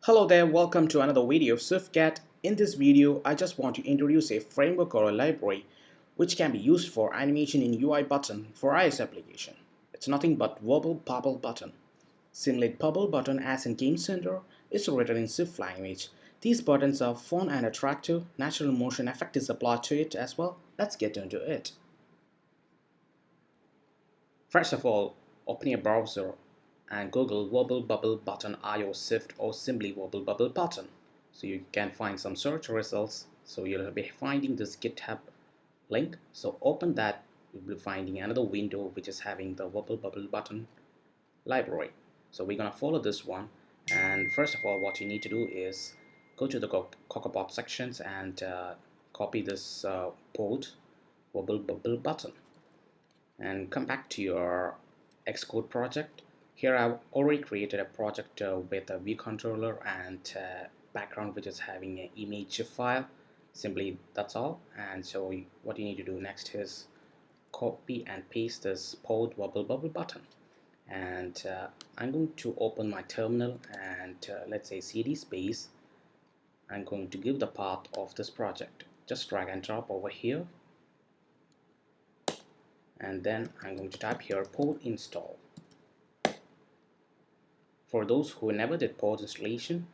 Hello there, welcome to another video of SwiftCat. In this video, I just want to introduce a framework or a library which can be used for animation in UIButton for iOS application. It's nothing but WobbleBubbleButton. Simulate bubble button as in Game Center is written in Swift language. These buttons are fun and attractive. Natural motion effect is applied to it as well. Let's get into it. First of all, open your browser and Google WobbleBubbleButton iOS Swift or simply WobbleBubbleButton. So you can find some search results. So you'll be finding this GitHub link. So open that, you'll be finding another window which is having the WobbleBubbleButton library. So we're gonna follow this one. And first of all, what you need to do is go to the Cocobot sections and copy this code WobbleBubbleButton and come back to your Xcode project. Here I've already created a project with a view controller and background which is having an image file. Simply that's all. And so what you need to do next is copy and paste this code WobbleBubbleButton. And I'm going to open my terminal and let's say cd space. I'm going to give the path of this project. Just drag and drop over here. And then I'm going to type here pod install. For those who never did pod installation,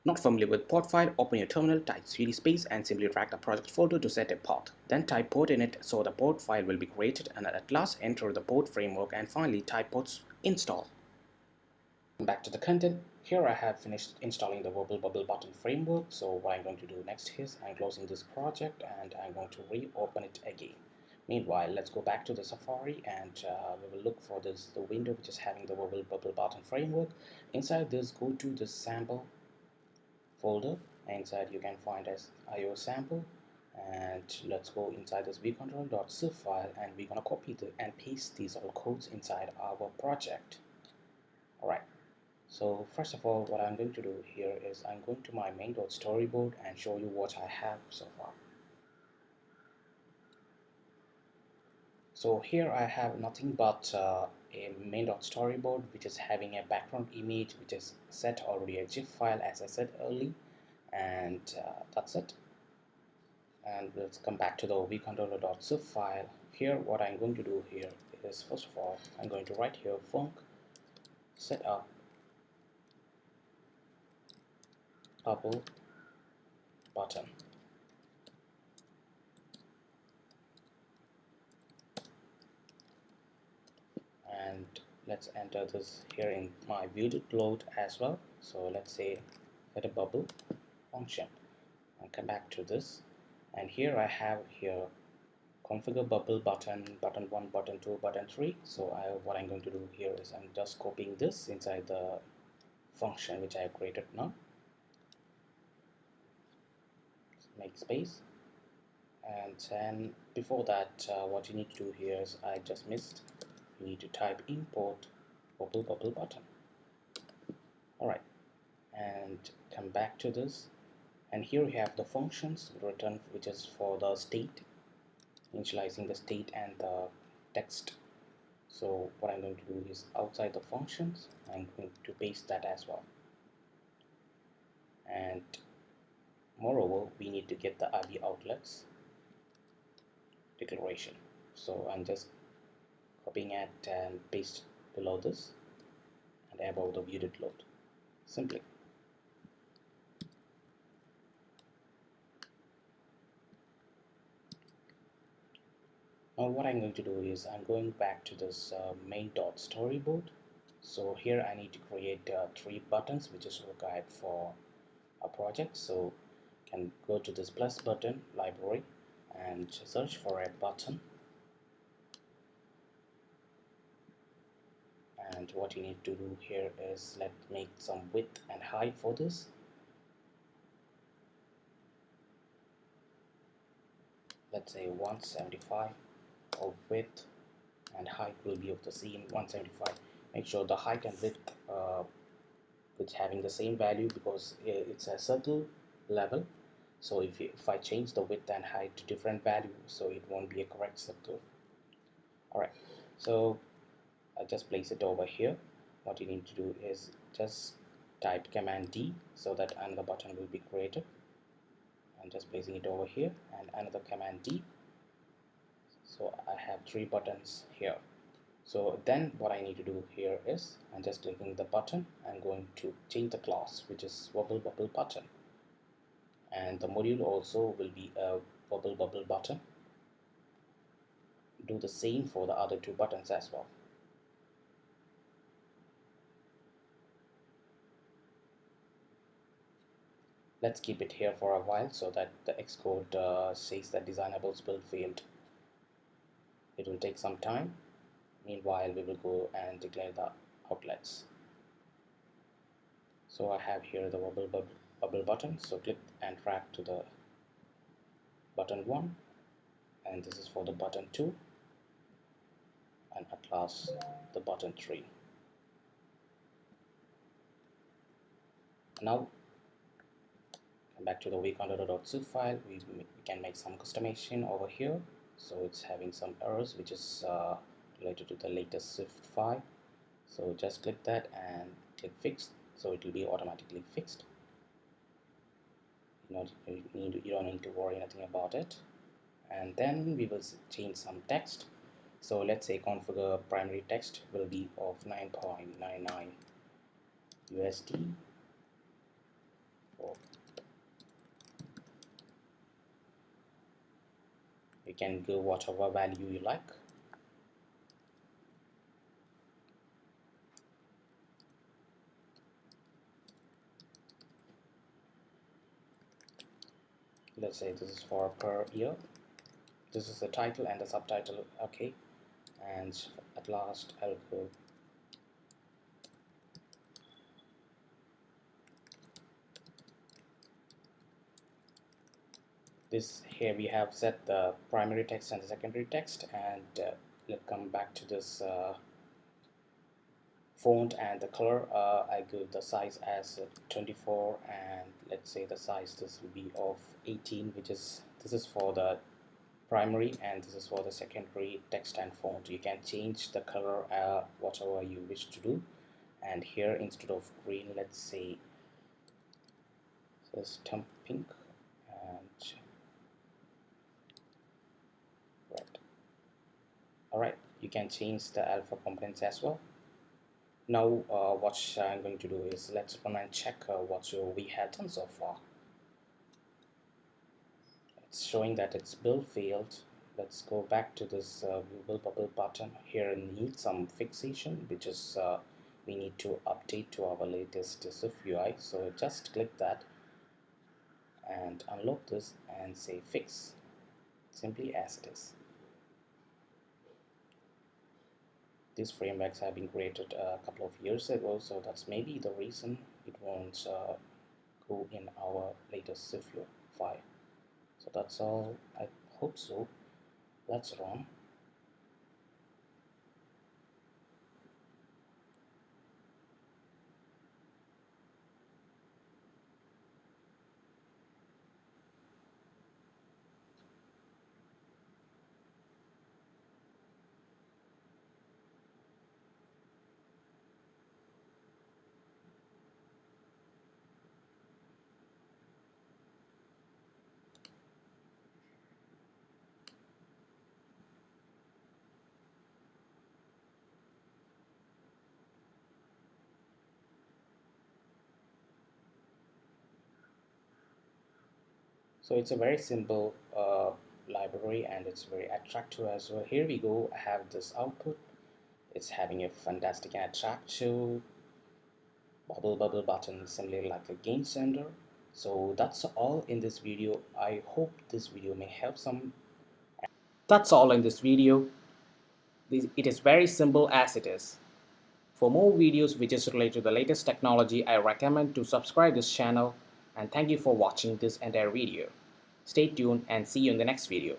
not familiar with pod file, open your terminal, type cd space and simply drag the project folder to set a path. Then type pod in it so the pod file will be created, and at last enter the pod framework and finally type pod install. Back to the content. Here I have finished installing the WobbleBubbleButton framework. So what I'm going to do next is I'm closing this project and I'm going to reopen it again. Meanwhile, let's go back to the Safari and we will look for the window which is having the WobbleBubbleButton framework. Inside this, go to the sample folder. Inside you can find as iOS sample, and let's go inside this vcontrol.zip file and we're gonna copy and paste these all codes inside our project. Alright, so first of all, what I'm going to do here is I'm going to my main.storyboard and show you what I have so far. So here I have nothing but a main.storyboard which is having a background image which is set already a GIF file as I said earlier, and that's it. And let's come back to the vcontroller.zip file. Here what I'm going to do here is first of all I'm going to write here func setup bubble button. And let's enter this here in my viewDidLoad as well. So let's say set a bubble function and come back to this, and here I have here configure bubble button 1, button 2, button 3. So what I'm going to do here is I'm just copying this inside the function which I have created now. Make space, and then before that what you need to do here is I just missed, you need to type import WobbleBubbleButton. Alright, and come back to this, and here we have the functions return which is for the state, initializing the state and the text. So what I'm going to do is outside the functions I'm going to paste that as well, and moreover we need to get the IB outlets declaration. So I'm just copying it and paste below this and above the viewDidLoad simply. Now what I'm going to do is I'm going back to this main.storyboard. So here I need to create 3 buttons which is required for a project. So can go to this plus button library and search for a button, and what you need to do here is let's make some width and height for this. Let's say 175 of width, and height will be of the same 175. Make sure the height and width which having the same value because it's a circle level. So if I change the width and height to different value, so it won't be a correct circle. Alright, so I just place it over here. What you need to do is just type Command D so that another button will be created. I'm just placing it over here, and another Command D. So I have 3 buttons here. So then what I need to do here is I'm just clicking the button. I'm going to change the class, which is WobbleBubbleButton, and the module also will be a WobbleBubbleButton. Do the same for the other 2 buttons as well. Let's keep it here for a while so that the Xcode says that designables build failed. It will take some time. Meanwhile, we will go and declare the outlets. So I have here the wobble button. So click and drag to the button 1, and this is for the button 2, and at last the button 3. Now come back to the wecontroller.zip file. We can make some customization over here. So it's having some errors which is related to the latest Swift file. So just click that and click fix, so it will be automatically fixed. You don't need to worry anything about it. And then we will change some text. So let's say configure primary text will be of 9.99 USD. You can go whatever value you like. Let's say this is for per year. This is the title and the subtitle. Okay, and at last I'll go this. Here we have set the primary text and the secondary text, and let's come back to this font and the color. I give the size as 24, and let's say the size this will be of 18, which is this is for the primary and this is for the secondary text and font. You can change the color whatever you wish to do, and here instead of green, let's say this pink and red. Alright, you can change the alpha components as well. Now what I'm going to do is let's run and check what we have done so far. It's showing that its build failed. Let's go back to this WobbleBubbleButton. Here needs some fixation, which is we need to update to our latest Swift UI. So just click that and unlock this and say fix, simply as it is. These frameworks have been created a couple of years ago, so that's maybe the reason it won't go in our latest Swift file. So that's all. I hope so. Let's run. So it's a very simple library, and it's very attractive as well. Here we go. I have this output. It's having a fantastic and attractive bubble button, similar like a game sender. So that's all in this video. I hope this video may help some. That's all in this video. It is very simple as it is. For more videos which is related to the latest technology, I recommend to subscribe this channel, and thank you for watching this entire video. Stay tuned and see you in the next video.